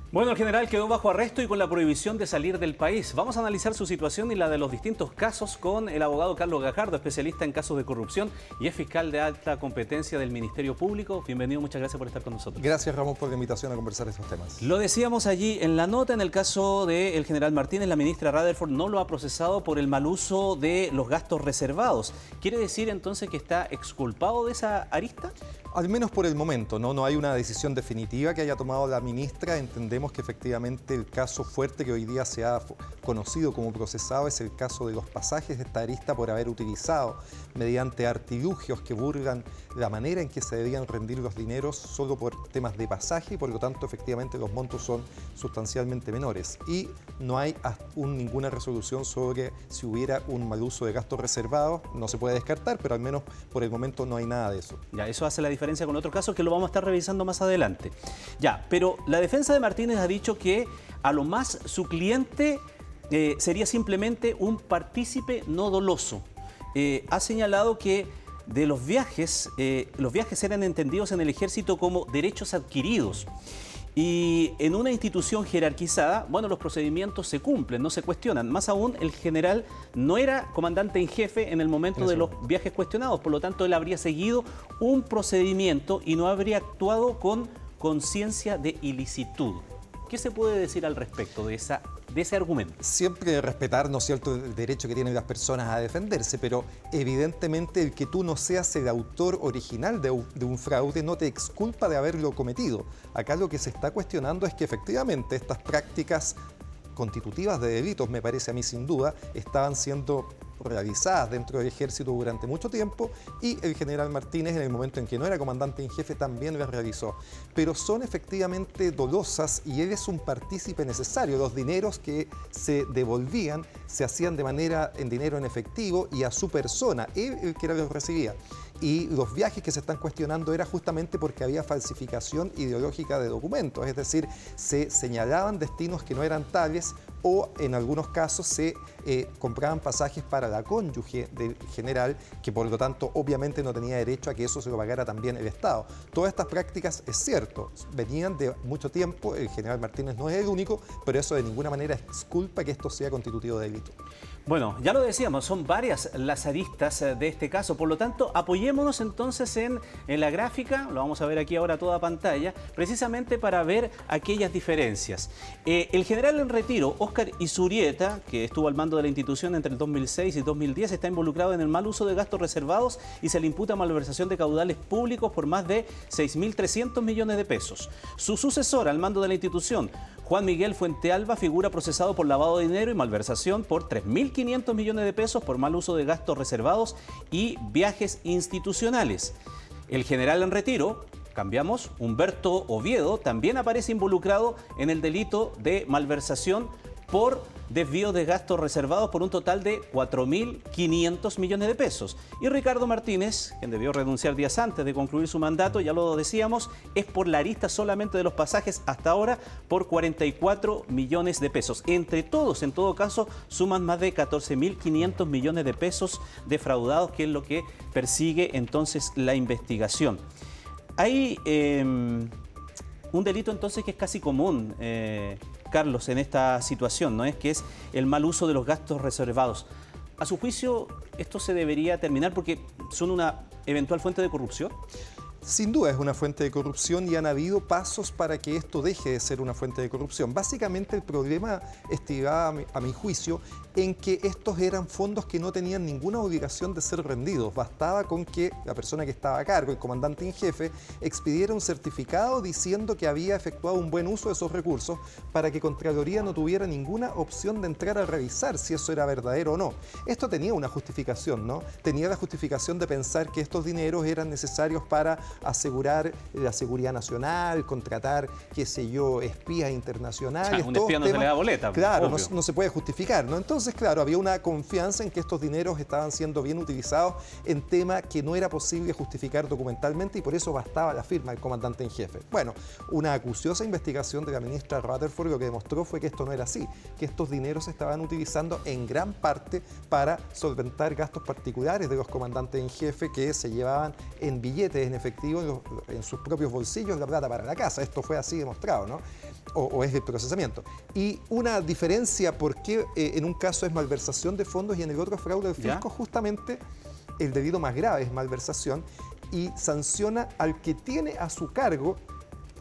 Bueno, el general quedó bajo arresto y con la prohibición de salir del país. Vamos a analizar su situación y la de los distintos casos con el abogado Carlos Gajardo, especialista en casos de corrupción y es fiscal de alta competencia del Ministerio Público. Bienvenido, muchas gracias por estar con nosotros. Gracias, Ramón, por la invitación a conversar estos temas. Lo decíamos allí en la nota, en el caso del general Martínez, la ministra Rutherford no lo ha procesado por el mal uso de los gastos reservados. ¿Quiere decir entonces que está exculpado de esa arista? Al menos por el momento, no hay una decisión definitiva que haya tomado la ministra. Entendemos que efectivamente el caso fuerte que hoy día se ha conocido como procesado es el caso de los pasajes de esta arista por haber utilizado mediante artilugios que burlan la manera en que se debían rendir los dineros solo por temas de pasaje y por lo tanto efectivamente los montos son sustancialmente menores. Y no hay ninguna resolución sobre si hubiera un mal uso de gastos reservados, no se puede descartar, pero al menos por el momento no hay nada de eso. Ya, eso hace la diferencia con otros casos que lo vamos a estar revisando más adelante. Ya, pero la defensa de Martínez ha dicho que a lo más su cliente sería simplemente un partícipe no doloso. Ha señalado que de los viajes eran entendidos en el ejército como derechos adquiridos. Y en una institución jerarquizada, bueno, los procedimientos se cumplen, no se cuestionan. Más aún, el general no era comandante en jefe en el momento de los viajes cuestionados. Por lo tanto, él habría seguido un procedimiento y no habría actuado con conciencia de ilicitud. ¿Qué se puede decir al respecto de ese argumento? Siempre respetar, ¿no es cierto?, el derecho que tienen las personas a defenderse, pero evidentemente el que tú no seas el autor original de un fraude no te exculpa de haberlo cometido. Acá lo que se está cuestionando es que efectivamente estas prácticas constitutivas de delitos, me parece a mí sin duda, estaban siendo realizadas dentro del ejército durante mucho tiempo y el general Martínez en el momento en que no era comandante en jefe también las realizó. Pero son efectivamente dolosas y él es un partícipe necesario. Los dineros que se devolvían se hacían en dinero en efectivo y a su persona, él el que los recibía. Y los viajes que se están cuestionando era justamente porque había falsificación ideológica de documentos, es decir, se señalaban destinos que no eran tales o en algunos casos se compraban pasajes para la cónyuge del general, que por lo tanto obviamente no tenía derecho a que eso se lo pagara también el Estado. Todas estas prácticas, es cierto, venían de mucho tiempo, el general Martínez no es el único, pero eso de ninguna manera exculpa que esto sea constitutivo de delito. Bueno, ya lo decíamos, son varias las aristas de este caso, por lo tanto, apoyémonos entonces en la gráfica, lo vamos a ver aquí ahora a toda pantalla, precisamente para ver aquellas diferencias. El general en retiro, Óscar Izurieta, que estuvo al mando de la institución entre el 2006 y 2010, está involucrado en el mal uso de gastos reservados y se le imputa malversación de caudales públicos por más de 6.300 millones de pesos. Su sucesor al mando de la institución, Juan Miguel Fuentealba, figura procesado por lavado de dinero y malversación por 3.500 millones de pesos por mal uso de gastos reservados y viajes institucionales. El general en retiro, cambiamos, Humberto Oviedo, también aparece involucrado en el delito de malversación por desvío de gastos reservados por un total de 4.500 millones de pesos. Y Ricardo Martínez, quien debió renunciar días antes de concluir su mandato, ya lo decíamos, es por la arista solamente de los pasajes hasta ahora por 44 millones de pesos. Entre todos, en todo caso, suman más de 14.500 millones de pesos defraudados, que es lo que persigue entonces la investigación. Hay un delito entonces que es casi común, Carlos, en esta situación, ¿no es? Que es el mal uso de los gastos reservados. A su juicio, ¿esto se debería terminar porque son una eventual fuente de corrupción? Sin duda es una fuente de corrupción y han habido pasos para que esto deje de ser una fuente de corrupción. Básicamente el problema estriba, a mi juicio, en que estos eran fondos que no tenían ninguna obligación de ser rendidos. Bastaba con que la persona que estaba a cargo, el comandante en jefe, expidiera un certificado diciendo que había efectuado un buen uso de esos recursos para que Contraloría no tuviera ninguna opción de entrar a revisar si eso era verdadero o no. Esto tenía una justificación, ¿no? Tenía la justificación de pensar que estos dineros eran necesarios para asegurar la seguridad nacional, contratar, qué sé yo, espías internacionales. Un espía no se le da boleta. Claro, no se puede justificar, ¿no? Entonces, claro, había una confianza en que estos dineros estaban siendo bien utilizados en tema que no era posible justificar documentalmente y por eso bastaba la firma del comandante en jefe. Bueno, una acuciosa investigación de la ministra Rutherford lo que demostró fue que esto no era así, que estos dineros se estaban utilizando en gran parte para solventar gastos particulares de los comandantes en jefe que se llevaban en billetes en efectivo en sus propios bolsillos la plata para la casa. Esto fue así demostrado, ¿no? o es el procesamiento. Y una diferencia por qué en un caso es malversación de fondos y en el otro fraude al fisco, justamente el delito más grave es malversación y sanciona al que tiene a su cargo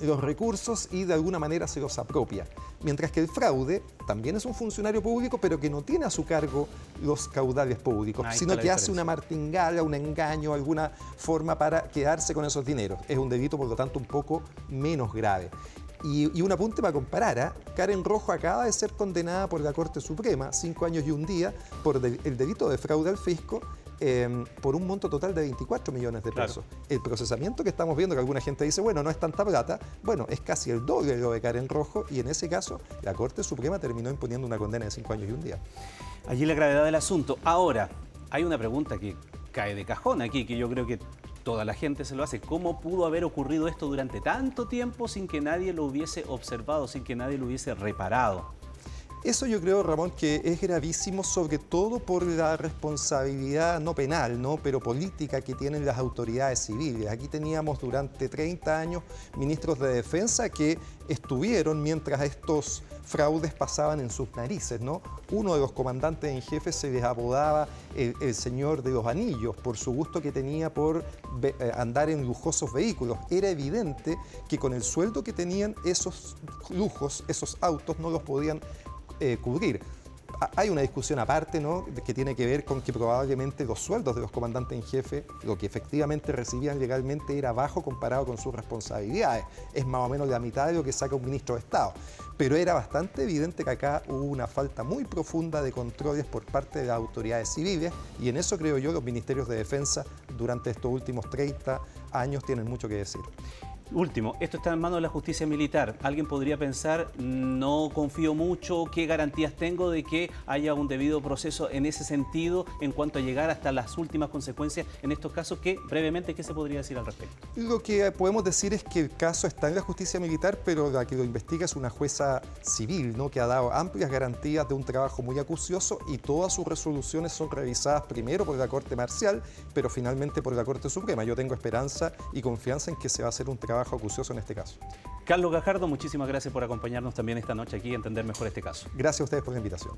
los recursos y de alguna manera se los apropia. Mientras que el fraude también es un funcionario público, pero que no tiene a su cargo los caudales públicos, sino que hace una martingala, un engaño, alguna forma para quedarse con esos dineros. Es un delito, por lo tanto, un poco menos grave. Y un apunte para comparar, Karen Rojo acaba de ser condenada por la Corte Suprema, 5 años y un día, por el delito de fraude al fisco, por un monto total de 24 millones de pesos. Claro. El procesamiento que estamos viendo, que alguna gente dice, bueno, no es tanta plata, bueno, es casi el doble de lo de Karen Rojo y en ese caso la Corte Suprema terminó imponiendo una condena de 5 años y un día. Allí la gravedad del asunto. Ahora, hay una pregunta que cae de cajón aquí, que yo creo que toda la gente se lo hace. ¿Cómo pudo haber ocurrido esto durante tanto tiempo sin que nadie lo hubiese observado, sin que nadie lo hubiese reparado? Eso yo creo, Ramón, que es gravísimo, sobre todo por la responsabilidad no penal, pero política que tienen las autoridades civiles. Aquí teníamos durante 30 años ministros de defensa que estuvieron mientras estos fraudes pasaban en sus narices, Uno de los comandantes en jefe se les apodaba el señor de los anillos por su gusto que tenía por andar en lujosos vehículos. Era evidente que con el sueldo que tenían esos lujos, esos autos no los podían cubrir. Hay una discusión aparte, que tiene que ver con que probablemente los sueldos de los comandantes en jefe, lo que efectivamente recibían legalmente, era bajo comparado con sus responsabilidades. Es más o menos la mitad de lo que saca un ministro de Estado. Pero era bastante evidente que acá hubo una falta muy profunda de controles por parte de las autoridades civiles y en eso creo yo los ministerios de defensa durante estos últimos 30 años tienen mucho que decir. Último, esto está en manos de la justicia militar. Alguien podría pensar, no confío mucho, ¿qué garantías tengo de que haya un debido proceso en ese sentido en cuanto a llegar hasta las últimas consecuencias en estos casos? Brevemente, ¿qué se podría decir al respecto? Lo que podemos decir es que el caso está en la justicia militar, pero la que lo investiga es una jueza civil, que ha dado amplias garantías de un trabajo muy acucioso y todas sus resoluciones son revisadas primero por la Corte Marcial, pero finalmente por la Corte Suprema. Yo tengo esperanza y confianza en que se va a hacer un trabajo acucioso en este caso. Carlos Gajardo, muchísimas gracias por acompañarnos también esta noche aquí y entender mejor este caso. Gracias a ustedes por la invitación.